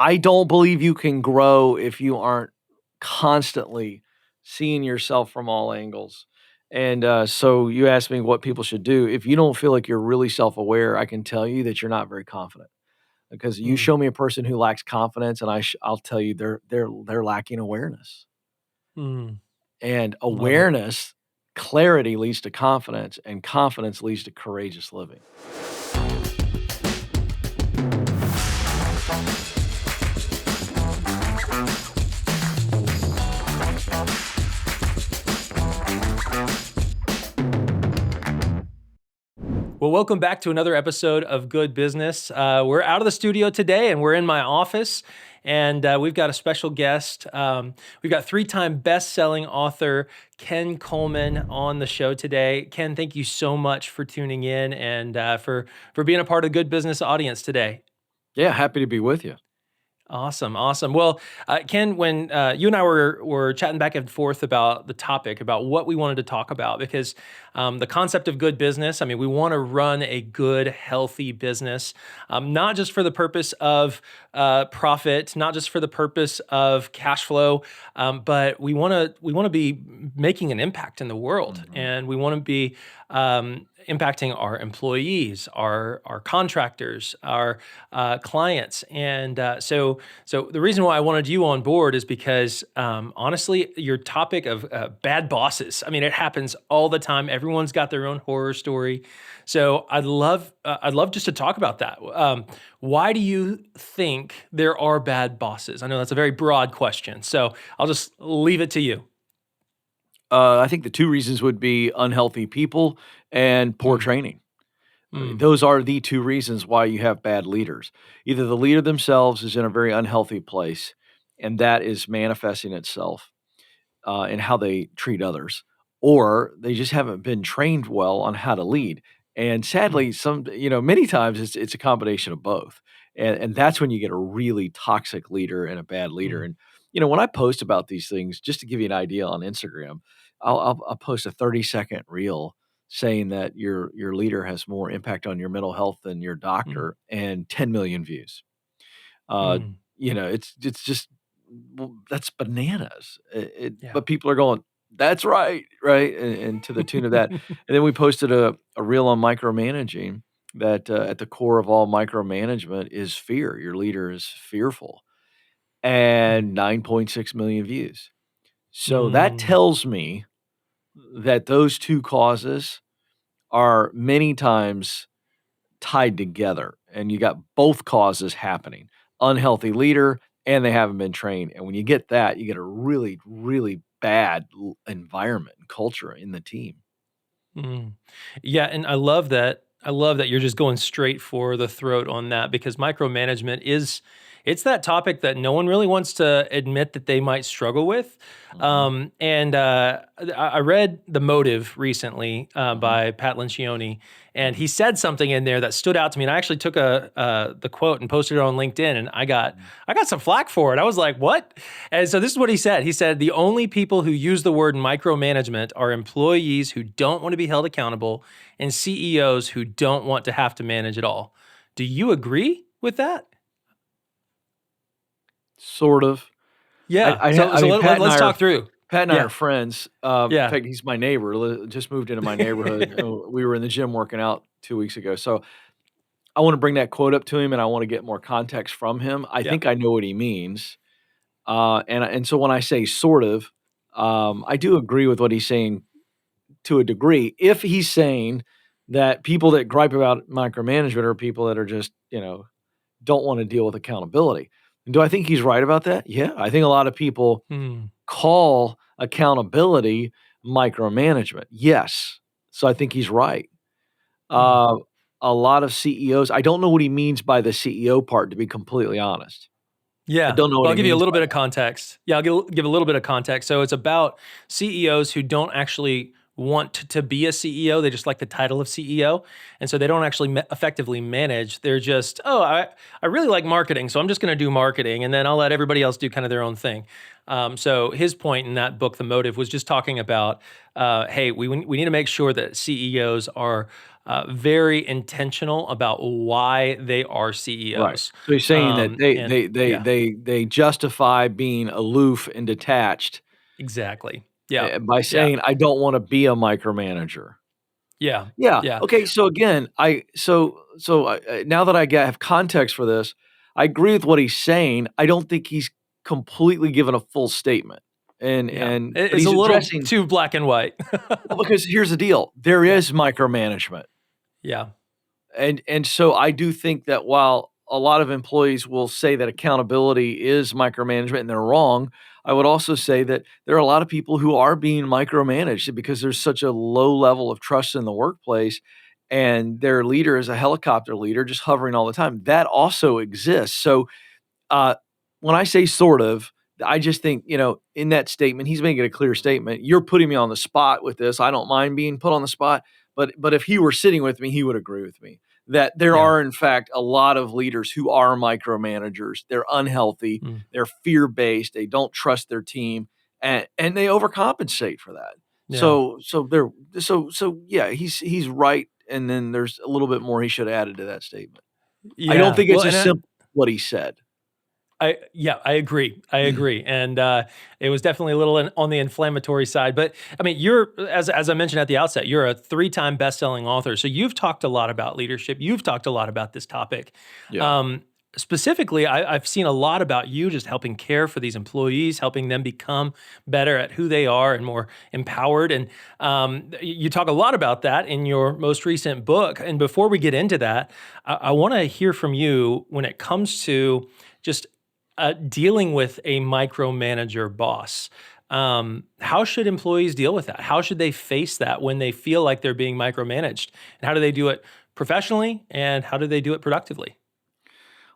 I don't believe you can grow if you aren't constantly seeing yourself from all angles. And so you asked me what people should do. If you don't feel like you're really self-aware, I can tell you that you're not very confident. Because you Mm, show me a person who lacks confidence, and I'll tell you they're lacking awareness. mm, And love it. awareness, clarity leads to confidence, and confidence leads to courageous living. Well, welcome back to another episode of Good Business. We're out of the studio today and we're in my office, and we've got a special guest. We've got three-time best-selling author Ken Coleman on the show today. Ken, thank you so much for tuning in and for being a part of the Good Business audience today. Yeah, happy to be with you. Awesome, awesome. Well, Ken, when you and I were chatting back and forth about the topic, about what we wanted to talk about, because the concept of good business, I mean, we want to run a good, healthy business, not just for the purpose of profit, not just for the purpose of cash flow, but we want to be making an impact in the world, Mhm. and we want to be impacting our employees, our contractors, our clients, and so the reason why I wanted you on board is because honestly, your topic of bad bosses. I mean, it happens all the time. Everyone's got their own horror story. So I'd love just to talk about that. Why do you think there are bad bosses? I know that's a very broad question, so I'll just leave it to you. I think the 2 reasons would be unhealthy people and poor Mm, training. mm, Those are the 2 reasons why you have bad leaders. Either the leader themselves is in a very unhealthy place, and that is manifesting itself, in how they treat others, or they just haven't been trained well on how to lead. And mm, sadly, many times it's a combination of both. And that's when you get a really toxic leader and a bad leader. mm, And when I post about these things, just to give you an idea on Instagram, I'll post a 30-second reel saying that your leader has more impact on your mental health than your mm, doctor, and 10 million views. Uh, mm. it's just that's bananas. Yeah. But people are going, "That's right," right? And to the tune of that. And then we posted a reel on micromanaging that, at the core of all micromanagement is fear. Your leader is fearful, Mm, and 9.6 million views. So that mm, tells me that those 2 causes are many times tied together, and you got both causes happening. Unhealthy leader, and they haven't been trained, and when you get that, you get a really, really bad environment and culture in the team. mm. Yeah, and I love that. I love that you're just going straight for the throat on that because micromanagement is it's that topic that no one really wants to admit that they might struggle with. Mhm, And I read The Motive recently mhm, by Pat Lencioni, and mhm, he said something in there that stood out to me. And I actually took the quote and posted it on LinkedIn, and mhm. I got some flack for it. I was like, "What?" And so this is what he said. He said, "The only people who use the word micromanagement are employees who don't want to be held accountable and CEOs who don't want to have to manage it all." Do you agree with that? Sort of. Yeah. I So mean, let's talk through. Pat and I are Yeah. friends. In Yeah. fact, he's my neighbor, just moved into my neighborhood. We were in the gym working out 2 weeks ago, so I wanna bring that quote up to him, and I wanna get more context from him. I Yeah. think I know what he means. And so when I say sort of, I do agree with what he's saying to a degree. If he's saying that people that gripe about micromanagement are people that are just, don't wanna deal with accountability. And do I think he's right about that? Yeah, I think a lot of people Hmm. call accountability micromanagement. Yes. So I think he's right. Hmm. Uh, a lot of CEOs, I don't know what he means by the CEO part, to be completely honest. I Yeah. don't know what Well, he I'll give you a means little by bit of that. context. Yeah, give a little bit of context. So it's about CEOs who don't actually want to be a CEO. They just like the title of CEO. And so they don't actually effectively manage. They're just, oh, I really like marketing. So I'm just going to do marketing. And then I'll let everybody else do kind of their own thing. So his point in that book, The Motive, was just talking about, hey, we need to make sure that CEOs are very intentional about why they are Right. CEOs. So he's saying that they And they they yeah, they they justify being aloof and detached, exactly. Yeah, by yeah, saying, "I don't wanna be a micromanager." yeah, Yeah, yeah, okay, so again, now that have context for this, I agree with what he's saying. I don't think he's completely given a full statement, yeah. but It's a he's little addressing, too black and white. well, because here's the deal, there Yeah, is micromanagement. yeah. And so I do think that while a lot of employees will say that accountability is micromanagement and they're wrong, I would also say that there are a lot of people who are being micromanaged because there's such a low level of trust in the workplace and their leader is a helicopter leader just hovering all the time. That also exists. So uh, when I say sort of, I just think, in that statement, he's making a clear statement. You're putting me on the spot with this. I don't mind being put on the spot, but if he were sitting with me, he would agree with me that there Yeah. are, in fact, a lot of leaders who are micromanagers. They're unhealthy. Mm. They're fear based. They don't trust their team, and they overcompensate for that. Yeah. So yeah, he's right. And then there's a little bit more he should have added to that statement. I don't Yeah. think Well, it's and as simple as what he said. yeah, I agree. I agree, and it was definitely a little on the inflammatory side. But I mean, you're as I mentioned at the outset, you're a 3-time best-selling author, so you've talked a lot about leadership. You've talked a lot about this topic. Yeah. Um, Specifically, I've seen a lot about you just helping care for these employees, helping them become better at who they are and more empowered. And you talk a lot about that in your most recent book. And before we get into that, I want to hear from you when it comes to just dealing with a micromanager boss. How should employees deal with that? How should they face that when they feel like they're being micromanaged? And how do they do it professionally? And how do they do it productively?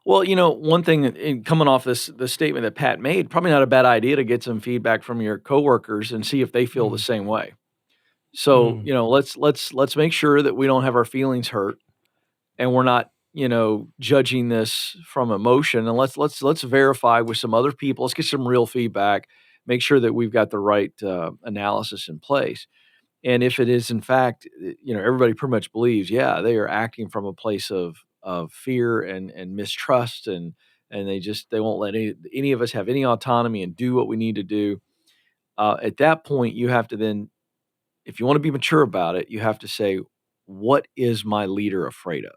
Well, one thing in coming off the statement that Pat made, probably not a bad idea to get some feedback from your coworkers and see if they feel the Mm, same way. So, mm, let's make sure that we don't have our feelings hurt and we're not, judging this from emotion. And let's verify with some other people. Let's get some real feedback. Make sure that we've got the right analysis in place. And if it is in fact, everybody pretty much believes, yeah, they are acting from a place of fear and mistrust, and they won't let any of us have any autonomy and do what we need to do. At that point, you have to then, if you want to be mature about it, you have to say, what is my leader afraid of?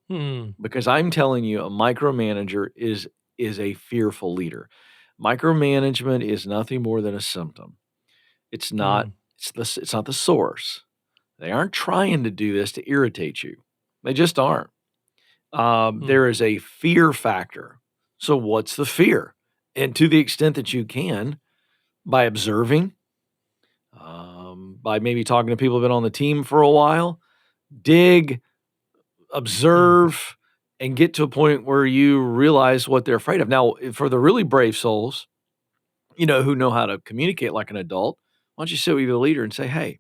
mm, Because I'm telling you, a micromanager is a fearful leader. Micromanagement is nothing more than a symptom. It's not mm, it's not the source. They aren't trying to do this to irritate you. They just aren't. mm, There is a fear factor. So what's the fear? And to the extent that you can, by observing, by maybe talking to people who've been on the team for a while, dig, mm, observe, and get to a point where you realize what they're afraid of. Now, for the really brave souls, who know how to communicate like an adult, why don't you sit with your leader and say, "Hey,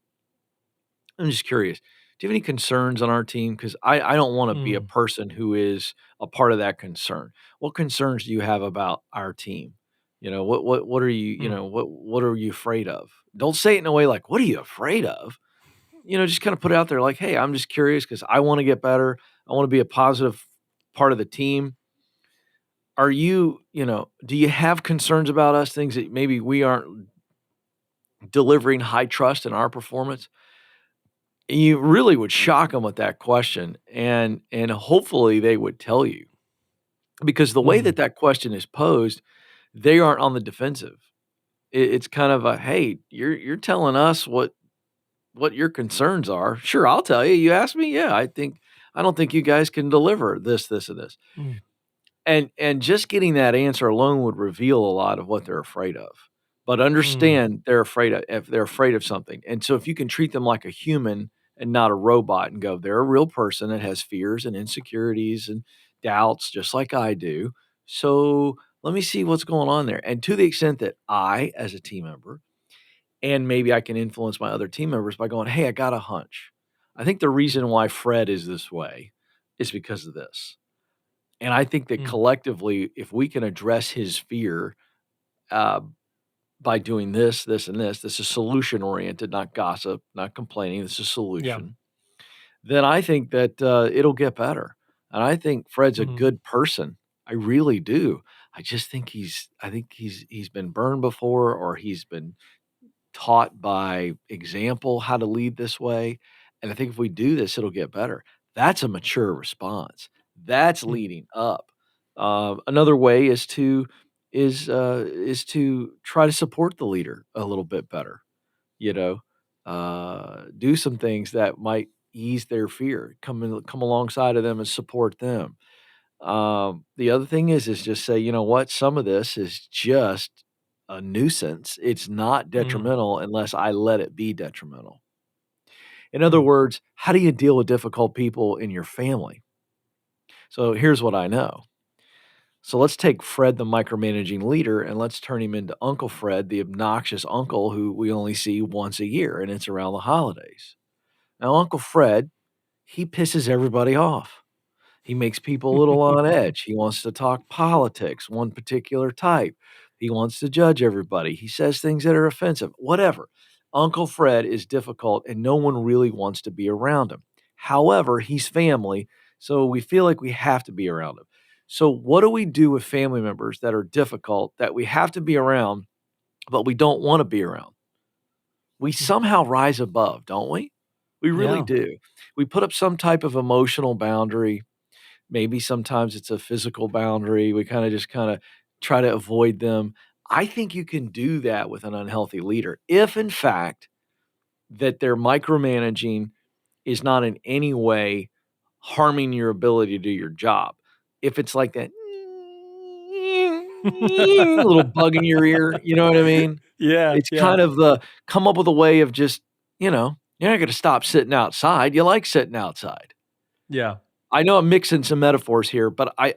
I'm just curious. Do you have any concerns on our team? Because I don't want to be a mm, person who is a part of that concern. What concerns do you have about our team? What are you, mm, what are you afraid of? Don't say it in a way like, what are you afraid of? Just kind of put it out there like, hey, I'm just curious because I want to get better. I want to be a positive part of the team. Do you have concerns about us, things that maybe we aren't delivering high trust in our performance? You really would shock them with that question, and hopefully they would tell you, because the way that mm, that question is posed, they aren't on the defensive. It's kind of a, "Hey, you're telling us what your concerns are. Sure, I'll tell you. You asked me? Yeah, I don't think you guys can deliver this, this, and this." mm, And just getting that answer alone would reveal a lot of what they're afraid of. But mm, understand they're afraid of if they're afraid of something. And so if you can treat them like a human and not a robot and go, they're a real person that has fears and insecurities and doubts just like I do. So let me see what's going on there. And to the extent that I, as a team member, and maybe I can influence my other team members by going, hey, I got a hunch. I think the reason why Fred is this way is because of this. And I think that mm. collectively, if we can address his fear, uh, by doing this, this is solution oriented, not gossip, not complaining. This is Yeah. solution. then I think that, it'll get better. And I think Fred's a Mm, good person. I really do. I think he's been burned before, or he's been taught by example how to lead this way, and I think if we do this, it'll get better. That's a mature response. That's mm, leading up. Another way is to try to support the leader a little bit better, you know? Do some things that might ease their fear, come alongside of them and support them. The other thing is just say, "You know what? Some of this is just a nuisance. It's not mm, detrimental unless I let it be detrimental." In other mm, words, how do you deal with difficult people in your family? So here's what I know. So let's take Fred, the micromanaging leader, and let's turn him into Uncle Fred, the obnoxious uncle who we only see once a year, and it's around the holidays. Now, Uncle Fred, he pisses everybody off. He makes people a little on edge. He wants to talk politics, one particular type. He wants to judge everybody. He says things that are offensive, whatever. Uncle Fred is difficult and no one really wants to be around him. However, he's family, so we feel like we have to be around him. So, what do we do with family members that are difficult that we have to be around, but we don't want to be around? We mm. somehow rise above, don't we? We really Yeah. do. We put up some type of emotional boundary. Maybe sometimes it's a physical boundary. We kinda try to avoid them. I think you can do that with an unhealthy leader if, in fact, that their micromanaging is not in any way harming your ability to do your job. If it's like that little bug in your ear, you know what I mean? Yeah, It's yeah, kind of the come up with a way of just, you're not gonna stop sitting outside. You like sitting outside. yeah. I know I'm mixing some metaphors here, but I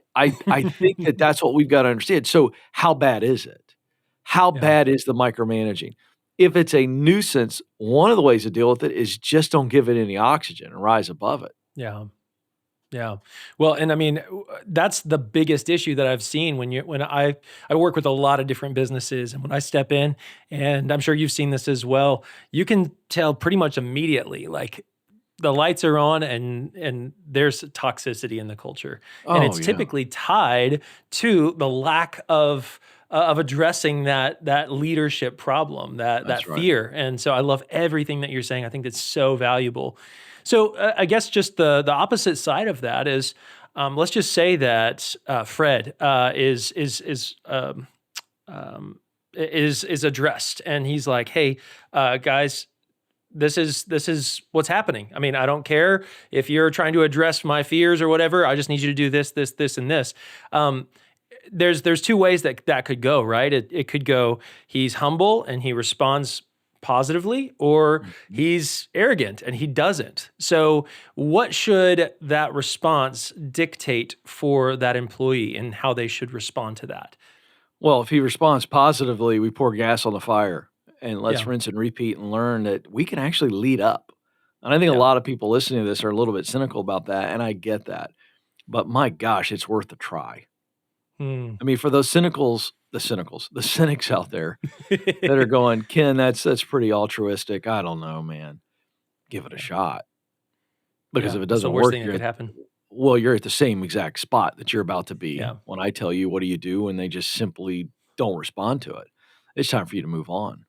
think that that's what we've gotta understand. So, how bad is it? How Yeah, bad is the micromanaging? If it's a nuisance, one of the ways to deal with it is just don't give it any oxygen and rise above it. yeah. Yeah. Well, and I mean, that's the biggest issue that I've seen when I work with a lot of different businesses, and when I step in, and I'm sure you've seen this as well, you can tell pretty much immediately, like the lights are on and there's toxicity in the culture. And Oh, it's yeah. typically tied to the lack of addressing that leadership problem, that That's right. fear. And so I love everything that you're saying. I think that's so valuable. So I guess just the opposite side of that is, let's just say that Fred um, is addressed, and he's like, "Hey, guys, this is what's happening. I mean, I don't care if you're trying to address my fears or whatever. I just need you to do this, this, this, and this." Um, there's two ways that that could go, right? It could go, he's humble and he responds positively, or Mhm. he's arrogant and he doesn't. So what should that response dictate for that employee and how they should respond to that? Well, if he responds positively, we pour gas on the fire, and let's Yeah. rinse and repeat and learn that we can actually lead up. And I think a Yeah. lot of people listening to this are a little bit cynical about that, and I get that. But my gosh, it's worth a try. Hmm. I mean, for those the cynics out there that are going, "Ken, that's pretty altruistic." I don't know, man. Give it a Yeah. shot, because Yeah. if it What's the doesn't worst work, thing that could happen? you're at the same exact spot that you're about to be Yeah. when I tell you, "What do you do?" and they just simply don't respond to it. It's time for you to move on.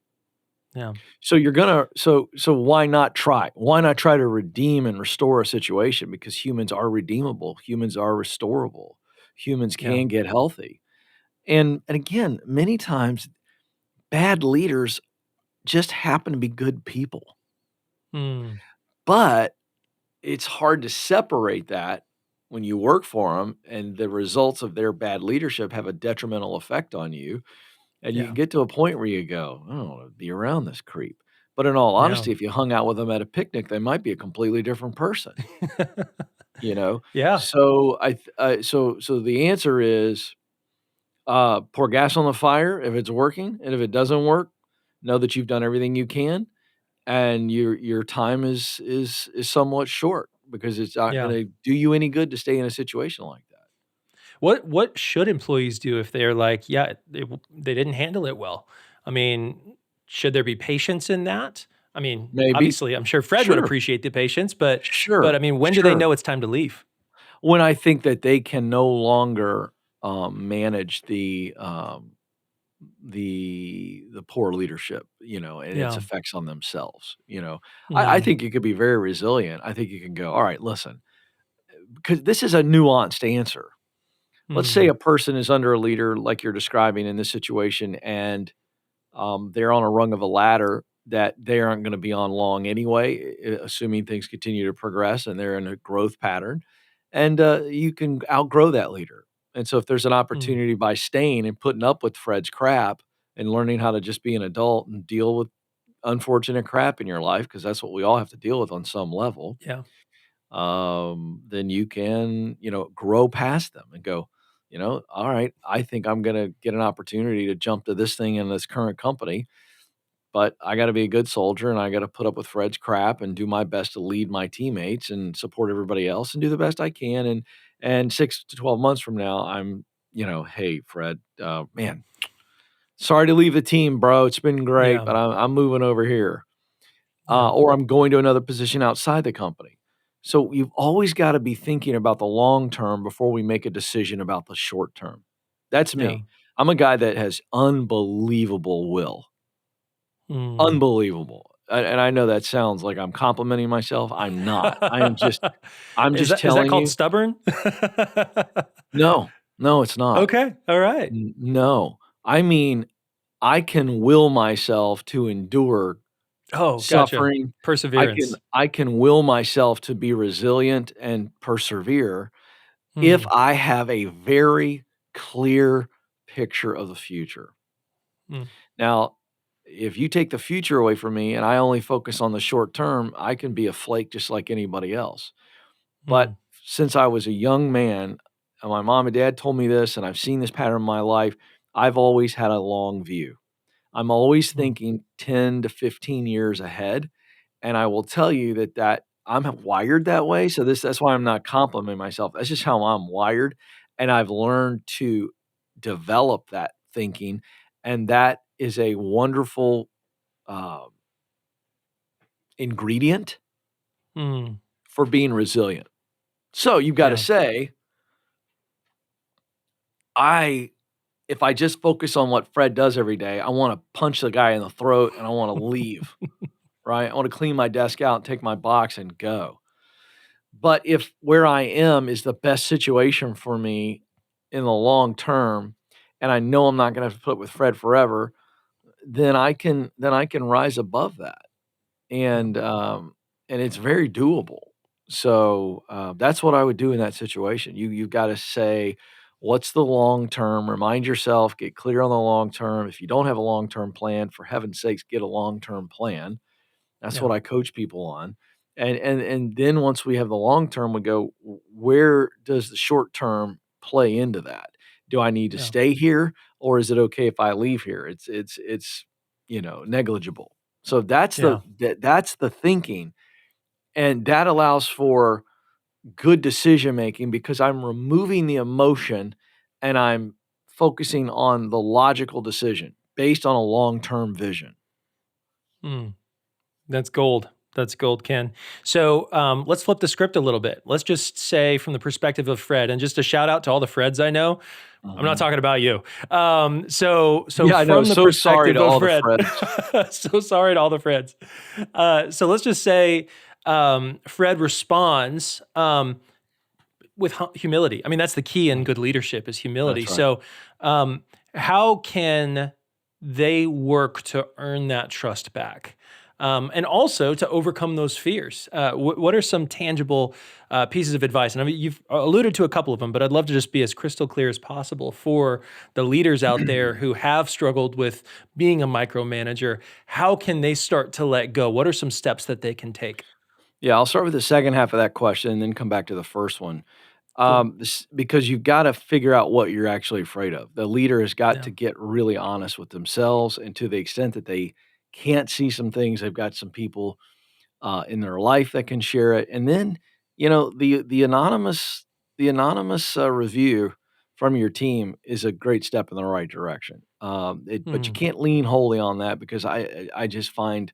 Yeah. So you're gonna so why not try? Why not try to redeem and restore a situation? Because humans are redeemable, humans are restorable, humans Yeah. can get healthy. And again, many times bad leaders just happen to be good people. Hmm. But it's hard to separate that when you work for them and the results of their bad leadership have a detrimental effect on you. And you can Yeah. get to a point where you go, "I don't wanna be around this creep." But in all Yeah. honesty, if you hung out with them at a picnic, they might be a completely different person, you know? Yeah. So so the answer is, pour gas on the fire if it's working, and if it doesn't work, know that you've done everything you can, and your time is somewhat short because it's not Yeah. gonna do you any good to stay in a situation like that. What should employees do if they're like, yeah, they didn't handle it well? I mean, should there be patience in that? I mean, maybe. obviously, I'm sure Fred would Sure, appreciate the patience, but sure, I mean, when do they sure. know it's time to leave? When I think that they can no longer, manage the poor leadership, and its Yeah. effects on themselves, I Mm, think you could be very resilient. I think you can go, "All right, listen," because this is a nuanced answer. Let's say mm, a person is under a leader like you're describing in this situation, and they're on a rung of a ladder that they aren't gonna be on long anyway, assuming things continue to progress and they're in a growth pattern, and, you can outgrow that leader, and so if there's an mm, opportunity by staying and putting up with Fred's crap and learning how to just be an adult and deal with unfortunate crap in your life, because that's what we all have to deal with on some level, yeah, then you can, grow past them and go, all right, I think I'm going to get an opportunity to jump to this thing in this current company, but I got to be a good soldier and I got to put up with Fred's crap and do my best to lead my teammates and support everybody else and do the best I can. And 6 to 12 months from now, hey, Fred, man, sorry to leave the team, bro. It's been great, yeah, but I'm moving over here, yeah, or I'm going to another position outside the company. So you've always got to be thinking about the long term before we make a decision about the short term. That's yeah. me. I'm a guy that has unbelievable will. Mm. Unbelievable. And I know that sounds like I'm complimenting myself. I'm not. I'm Is just that telling called you, stubborn? no, no, it's not. Okay, all right. No. I mean, I can will myself to endure Oh, gotcha. suffering. I can Perseverance. I can will myself to be resilient and persevere if Mm, I have a very clear picture of the future. mm, Now, if you take the future away from me and I only focus on the short term, I can be a flake just like anybody else. But mm, since I was a young man, and my mom and dad told me this, and I've seen this pattern in my life, I've always had a long view. I'm always mm, thinking 10 to 15 years ahead. And I will tell you that I'm wired that way. So that's why I'm not complimenting myself. That's just how I'm wired. And I've learned to develop that thinking. And that is a wonderful uh, ingredient mm. for being resilient. So you've got to Yeah. say, I if I just focus on what Fred does every day, I want to punch the guy in the throat and I want to leave, right? I want to clean my desk out and take my box and go. But if where I am is the best situation for me in the long term, and I know I'm not gonna have to put up with Fred forever, then I can rise above that, Yeah. and, and it's very doable. So, that's what I would do in that situation. You've gotta say, "What's the long term?" Remind yourself, get clear on the long term. If you don't have a long-term plan, for heaven's sakes, get a long-term plan. That's Yeah. what I coach people on. And then once we have the long term, we go, Where does the short term play into that? Do I need to Yeah. stay here or is it okay if I leave here? It's negligible." So Yeah. that's the thinking. And that allows for good decision making because I'm removing the emotion and I'm focusing on the logical decision based on a long-term vision. Mm. That's gold. That's gold, Ken. So let's flip the script a little bit. Let's just say, from the perspective of Fred, and just a shout out to all the Freds I know. I'm not Mhm. talking about you. So Yeah, I know. from the So sorry to perspective of all the Fred, Freds. so sorry to all the Freds. So let's just say Fred responds with humility. I mean, that's the key in Mm, good leadership is humility. that's right. So, how can they work to earn that trust back? And also to overcome those fears. What are some tangible pieces of advice? And I mean, you've alluded to a couple of them, but I'd love to just be as crystal clear as possible for the leaders out there who have struggled with being a micromanager. How can they start to let go? What are some steps that they can take? Yeah, I'll start with the second half of that question and then come back to the first one. Cool. Because you've gotta figure out what you're actually afraid of. The leader has got Yeah. to get really honest with themselves, and to the extent that they can't see some things, they've got some people, in their life that can share it, and then, the anonymous review from your team is a great step in the right direction. But you Hmm. can't lean wholly on that because I just find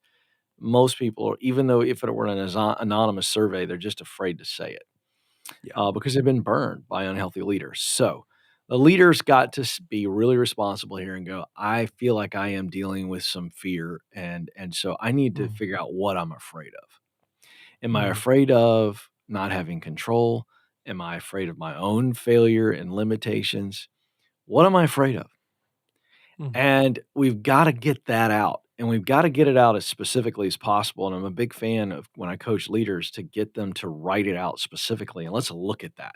most people, even though if it were an anonymous survey, they're just afraid to say it Yeah. because they've been burned by unhealthy leaders. So the leaders got to be really responsible here and go, I feel like I am dealing with some fear, and so I need to Mm, figure out what I'm afraid of. Am I mm, afraid of not having control? Am I afraid of my own failure and limitations? What am I afraid of? mm, And we've gotta get that out, and we've gotta get it out as specifically as possible, and I'm a big fan of when I coach leaders to get them to write it out specifically, and let's look at that.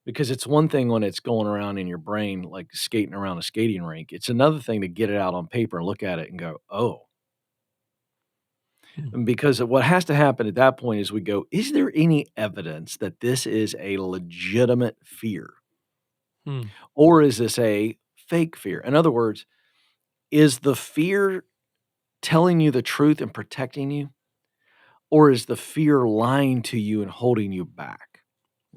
Because it's one thing when it's going around in your brain like skating around a skating rink. It's another thing to get it out on paper and look at it and go, "Oh." mm, And because what has to happen at that point is we go, "Is there any evidence that this is a legitimate fear? mm, Or is this a fake fear?" In other words, is the fear telling you the truth and protecting you, or is the fear lying to you and holding you back?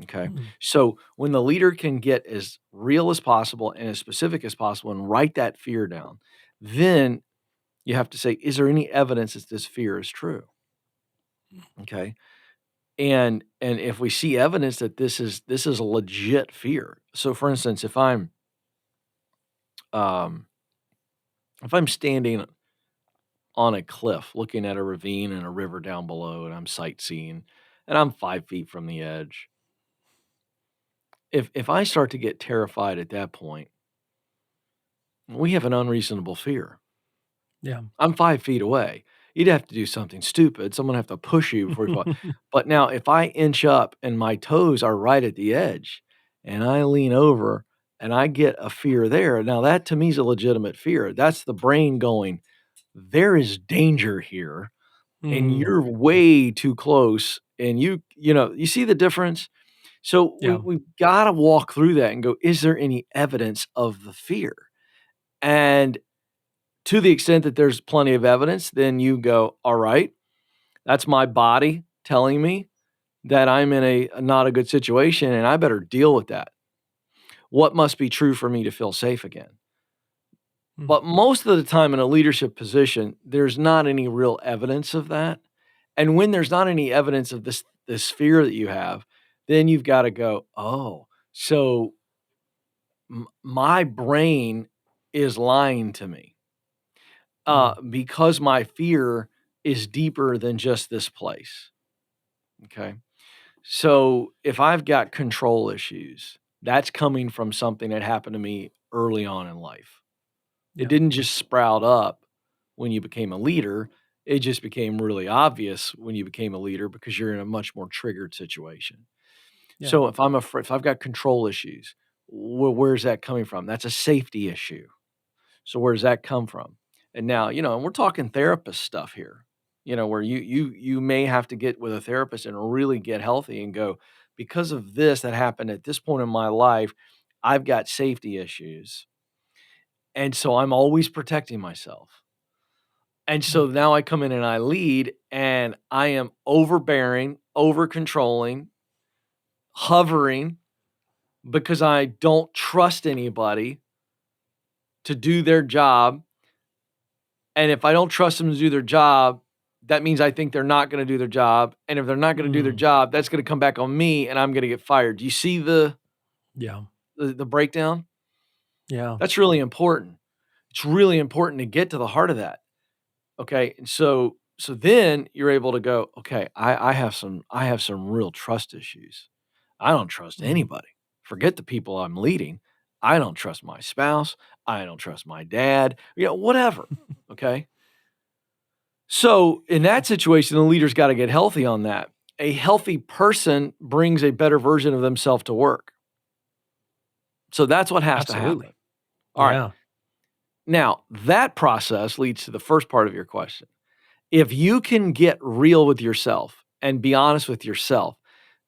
Okay. mm, So when the leader can get as real as possible and as specific as possible and write that fear down, then you have to say, is there any evidence that this fear is true? Okay. And if we see evidence that this is a legit fear. So for instance, um if I'm standing on a cliff looking at a ravine and a river down below and I'm sightseeing and I'm 5 feet from the edge. If I start to get terrified at that point, we have an unreasonable fear. yeah. I'm 5 feet away. You'd have to do something stupid. Someone have to push you before you fall. But now if I inch up and my toes are right at the edge and I lean over and I get a fear there, now that to me is a legitimate fear. That's the brain going, there is danger here and Mm, you're way too close and you see the difference? So yeah. we've gotta walk through that and go, is there any evidence of the fear? And to the extent that there's plenty of evidence, then you go, all right, that's my body telling me that I'm in a not a good situation and I better deal with that. What must be true for me to feel safe again? Mm, But most of the time in a leadership position, there's not any real evidence of that. And when there's not any evidence of this fear that you have, then you've got to go, oh, so my brain is lying to me mm, because my fear is deeper than just this place. Okay. So if I've got control issues, that's coming from something that happened to me early on in life. It yeah. didn't just sprout up when you became a leader. It just became really obvious when you became a leader because you're in a much more triggered situation. Yeah. So if I've got control issues, where's that coming from? That's a safety issue. So where does that come from? And now, and we're talking therapist stuff here, where you may have to get with a therapist and really get healthy and go, because of this that happened at this point in my life, I've got safety issues. And so I'm always protecting myself. And Mm, so now I come in and I lead and I am overbearing, over controlling, hovering because I don't trust anybody to do their job. And if I don't trust them to do their job, that means I think they're not gonna do their job, and if they're not gonna do their mm, job, that's gonna come back on me, and I'm gonna get fired. Do you see yeah. the breakdown? Yeah. That's really important. It's really important to get to the heart of that, okay? And so then you're able to go, "Okay, I have some real trust issues. I don't trust Mm, anybody. Forget the people I'm leading. I don't trust my spouse. I don't trust my dad," whatever, okay? So in that situation, the leader's got to get healthy on that. A healthy person brings a better version of themselves to work. So that's what has to happen. absolutely. All right. Yeah. Now, that process leads to the first part of your question. If you can get real with yourself and be honest with yourself,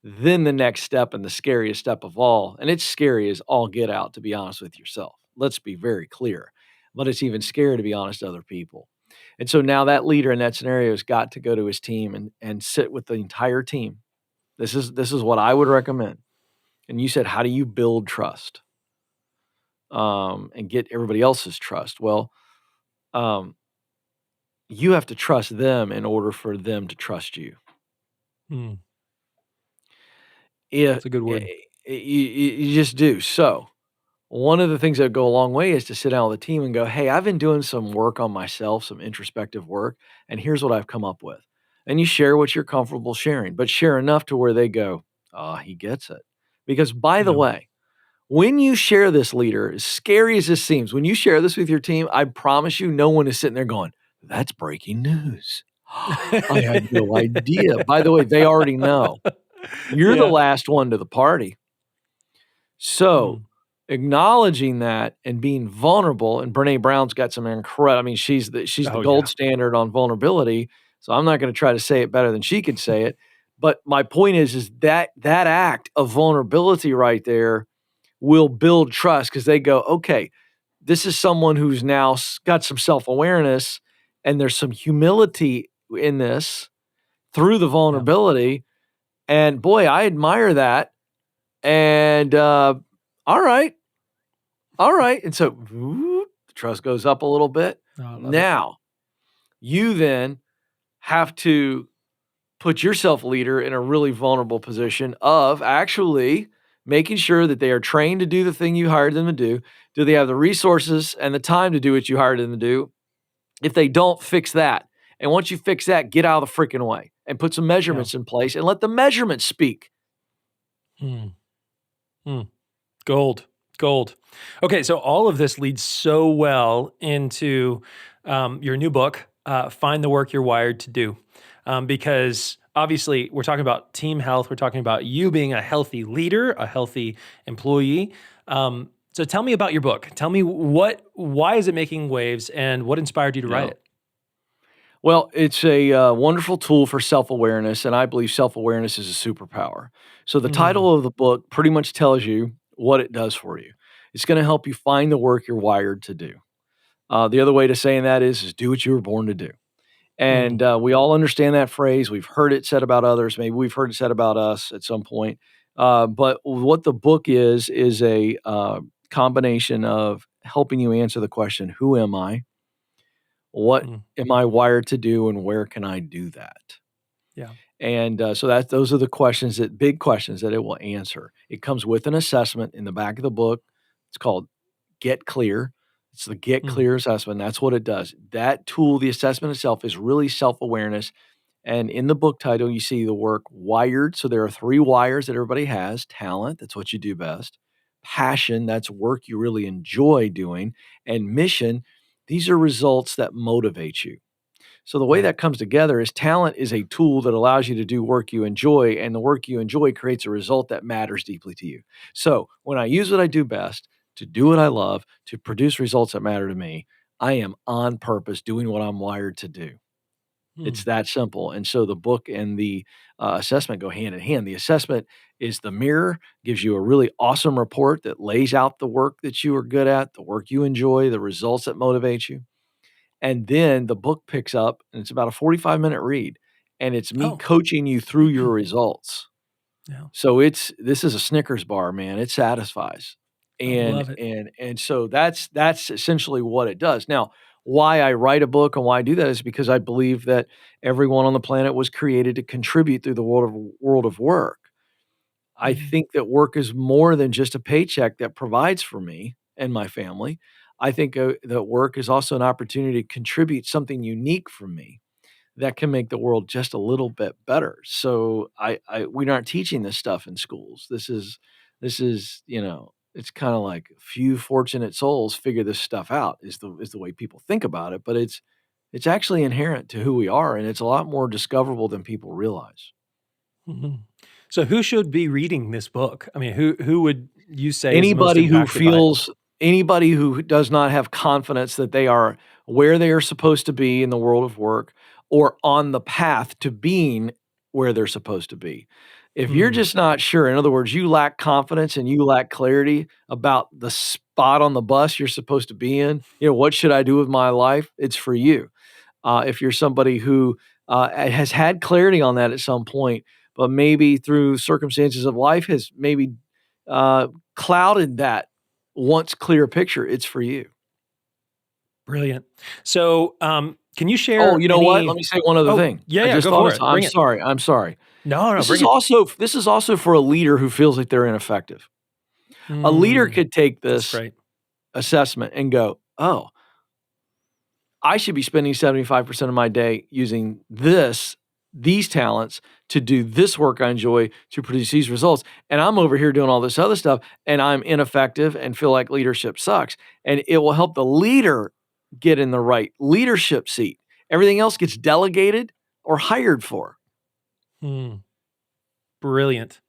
then the next step and the scariest step of all, and it's scary as all get out to be honest with yourself. Let's be very clear. But it's even scarier to be honest to other people. And so now that leader in that scenario has got to go to his team and sit with the entire team. This is what I would recommend. And you said, how do you build trust and get everybody else's trust? Well, um, you have to trust them in order for them to trust you. Mm, Yeah, it's a good word. you just do. So, one of the things that go a long way is to sit down with the team and go, "Hey, I've been doing some work on myself, some introspective work, and here's what I've come up with." And you share what you're comfortable sharing, but share enough to where they go, "Ah, he gets it." Because by the Yeah. way, when you share this, leader, as scary as this seems, when you share this with your team, I promise you no one is sitting there going, "That's breaking news. I had no idea." By the way, they already know. You're the Yeah. last one to the party. So, Mm. acknowledging that and being vulnerable, and Brené Brown's got some incredible. I mean, she's the Oh, gold yeah. standard on vulnerability, so I'm not gonna try to say it better than she could say it, but my point is that act of vulnerability right there will build trust because they go, "Okay, this is someone who's now got some self-awareness, and there's some humility in this through the Yeah. vulnerability, and boy, I admire that, and, all right, all right." And so, whoop, the trust goes up a little bit. Oh, I love it. Now, you then have to put yourself, leader, in a really vulnerable position of actually making sure that they are trained to do the thing you hired them to do. Do they have the resources and the time to do what you hired them to do? If they don't, fix that. And once you fix that, get out of the freaking way and put some Yeah. measurements in place and let the measurements speak. Mm. Mm. Gold, gold. Okay, so all of this leads so well into your new book, Find the Work You're Wired to Do. Because obviously, we're talking about team health, we're talking about you being a healthy leader, a healthy employee. So tell me about your book. Tell me why is it making waves and what inspired you to write Yeah. it? Well, it's a wonderful tool for self awareness, and I believe self awareness is a superpower. So, the Mm, title of the book pretty much tells you what it does for you. It's going to help you find the work you're wired to do. The other way to saying that is do what you were born to do. mm, And we all understand that phrase. We've heard it said about others. Maybe we've heard it said about us at some point. But what the book is a combination of helping you answer the question, who am I? What mm. am I wired to do? And where can I do that? Yeah. And so those are the questions that big questions that it will answer. It comes with an assessment in the back of the book. It's called Get Clear. It's the Get Mm, Clear assessment. That's what it does. That tool, the assessment itself, is really self awareness. And in the book title, you see the work wired. So there are three wires that everybody has: talent, that's what you do best; passion, that's work you really enjoy doing; and mission, these are results that motivate you. So the way yeah. that comes together is talent is a tool that allows you to do work you enjoy, and the work you enjoy creates a result that matters deeply to you. So when I use what I do best to do what I love, to produce results that matter to me, I am on purpose doing what I'm wired to do. It's Mm, that simple. And so the book and the assessment go hand in hand. The assessment is the mirror, gives you a really awesome report that lays out the work that you are good at, the work you enjoy, the results that motivate you. And then the book picks up, and it's about a 45-minute read, and it's me oh, coaching you through your results. yeah. So this is a Snickers bar, man. It satisfies. I And love it. and so that's essentially what it does. Now, why I write a book and why I do that is because I believe that everyone on the planet was created to contribute through the world of work. I Mhm. think that work is more than just a paycheck that provides for me and my family. I think that work is also an opportunity to contribute something unique from me that can make the world just a little bit better. So we aren't teaching this stuff in schools. This is it's kind of like few fortunate souls figure this stuff out is the way people think about it, but it's actually inherent to who we are, and it's a lot more discoverable than people realize. Mhm. So who should be reading this book? I mean, who would you say is the most Anybody who impacted by it? feels anybody who does not have confidence that they are where they are supposed to be in the world of work or on the path to being where they're supposed to be. If you're Mm, just not sure, in other words, you lack confidence and you lack clarity about the spot on the bus you're supposed to be in, what should I do with my life? It's for you. If you're somebody who has had clarity on that at some point, but maybe through circumstances of life has maybe uh, clouded that once clear picture, it's for you. Brilliant. So, can you Oh, share you know what? Let any? me say one other Oh, thing. yeah, I yeah, just go thought for of it. some I'm Bring it. sorry, I'm sorry. No, no, This bring is it. also for a leader who feels like they're ineffective. A leader Mm, could take that's this great. assessment and go, "Oh, I should be spending 75% of my day using these talents to do this work I enjoy to produce these results. And I'm over here doing all this other stuff and I'm ineffective and feel like leadership sucks." And it will help the leader get in the right leadership seat. Everything else gets delegated or hired for. Hmm, brilliant.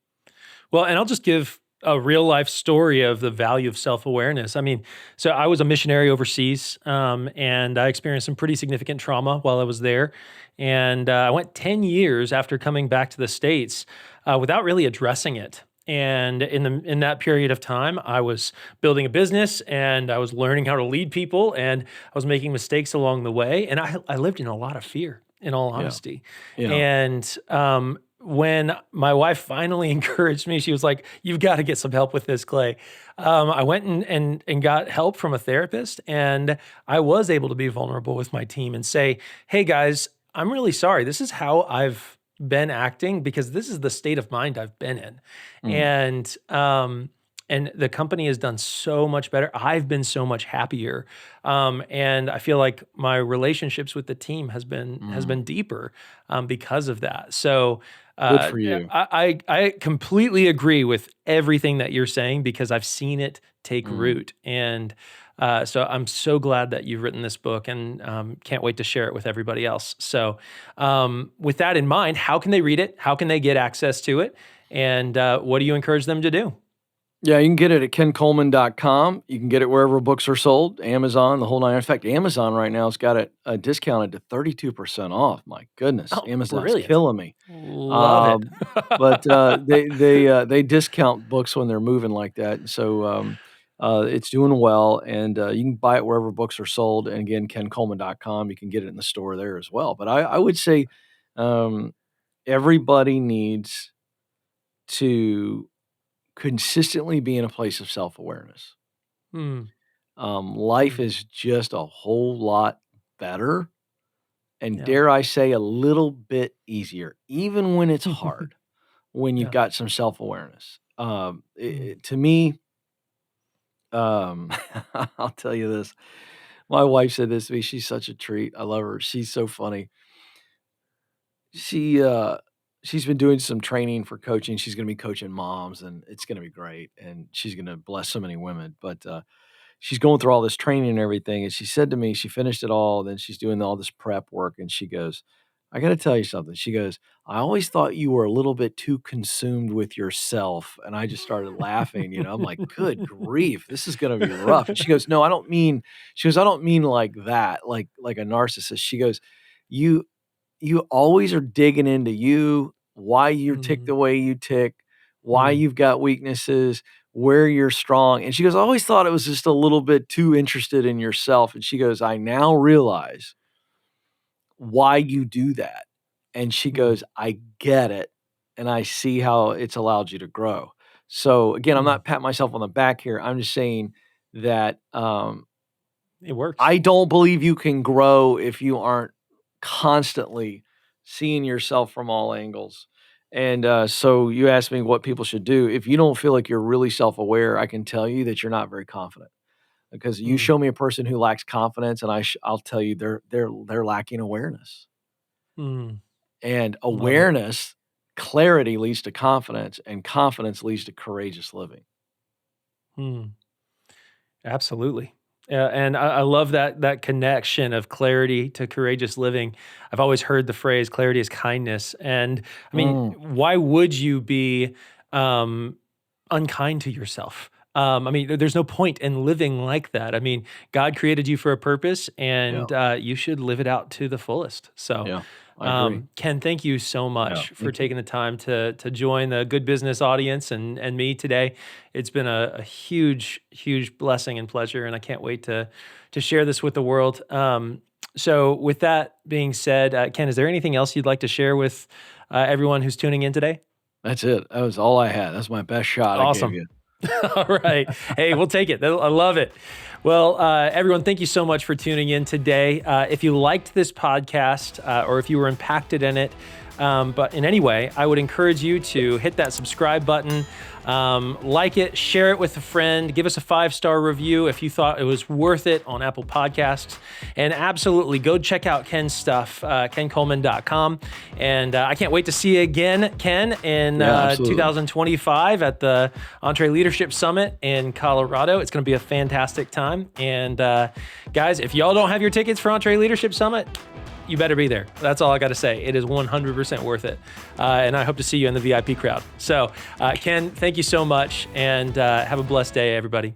Well, and I'll just give a real life story of the value of self awareness. I mean, so I was a missionary overseas, and I experienced some pretty significant trauma while I was there. And I went 10 years after coming back to the States without really addressing it. And in that period of time, I was building a business and I was learning how to lead people, and I was making mistakes along the way. And I lived in a lot of fear, in all Yeah. honesty. Yeah. And when my wife finally encouraged me, she was like, "You've got to get some help with this, Clay." I went and got help from a therapist, and I was able to be vulnerable with my team and say, "Hey guys, I'm really sorry. This is how I've been acting because this is the state of mind I've been in," Mm, and and the company has done so much better. I've been so much happier, and I feel like my relationships with the team has mm. been deeper because of that. So Good for you. I completely agree with everything that you're saying because I've seen it take Mm. root, and so I'm so glad that you've written this book, and can't wait to share it with everybody else. So, with that in mind, how can they read it? How can they get access to it? And what do you encourage them to do? Yeah, you can get it at kencoleman.com. You can get it wherever books are sold, Amazon, the whole nine. In fact, Amazon right now has got it discounted to 32% off. My goodness, Oh, Amazon's brilliant! killing me. Love it. Um, but they discount books when they're moving like that. And so it's doing well, and you can buy it wherever books are sold. And again, kencoleman.com. You can get it in the store there as well. But I would say um, everybody needs to consistently be in a place of self-awareness. Hmm. Life Hmm. is just a whole lot better and, Yeah. dare I say, a little bit easier, even when it's hard, when you've Yeah. got some self-awareness. Hmm. To me, um, I'll tell you this. My wife said this to me. She's such a treat. I love her. She's so funny. She, uh, she's been doing some training for coaching. She's gonna be coaching moms, and it's gonna be great, and she's gonna bless so many women, but, she's going through all this training and everything, and she said to me she finished it all, then she's doing all this prep work, and she goes, "I gotta tell you something." She goes, "I always thought you were a little bit too consumed with yourself," and I just started laughing, I'm like, "Good grief, this is gonna be rough," and she goes, "No, I don't mean," she goes, "I don't mean like that, like a narcissist." She goes, "You you always are digging into you, why you tick the Hmm. way you tick, why Hmm. you've got weaknesses, where you're strong." And she goes, "I always thought it was just a little bit too interested in yourself." And she goes, "I now realize why you do that." And she Hmm. goes, "I get it. And I see how it's allowed you to grow." So again, I'm Hmm. not patting myself on the back here. I'm just saying that It works. I don't believe you can grow if you aren't constantly seeing yourself from all angles. And so you asked me what people should do. If you don't feel like you're really self-aware, I can tell you that you're not very confident. Because you Hmm. show me a person who lacks confidence, and I'll tell you they're lacking awareness. Hmm. And Love it. awareness, clarity leads to confidence, and confidence leads to courageous living. Hmm. Absolutely. And I love that connection of clarity to courageous living. I've always heard the phrase "clarity is kindness," and I mean, Mm, why would you be um, unkind to yourself? I mean, there's no point in living like that. I mean, God created you for a purpose, yeah, and you should live it out to the fullest. So, yeah, I agree. Ken, thank you so Yeah, much for thank you. taking the time to join the Good Business audience and me today. It's been a huge, huge blessing and pleasure, and I can't wait to share this with the world. So, with that being said, Ken, is there anything else you'd like to share with everyone who's tuning in today? That's it. That was all I had. That's my best shot I gave Awesome. you. All right. Hey, we'll take it. I love it. Well, everyone, thank you so much for tuning in today. If you liked this podcast or if you were impacted in it, but in any way, I would encourage you to hit that subscribe button, like it, share it with a friend, give us a 5-star review if you thought it was worth it on Apple Podcasts, and absolutely go check out Ken's stuff, kencoleman.com. And I can't wait to see you again, Ken, in 2025 at the EntreLeadership Summit in Colorado. It's going to be a fantastic time. And guys, if y'all don't have your tickets for EntreLeadership Summit, you better be there. That's all I got to say. It is 100% worth it. And I hope to see you in the VIP crowd. So, Ken, thank you so much, and have a blessed day, everybody.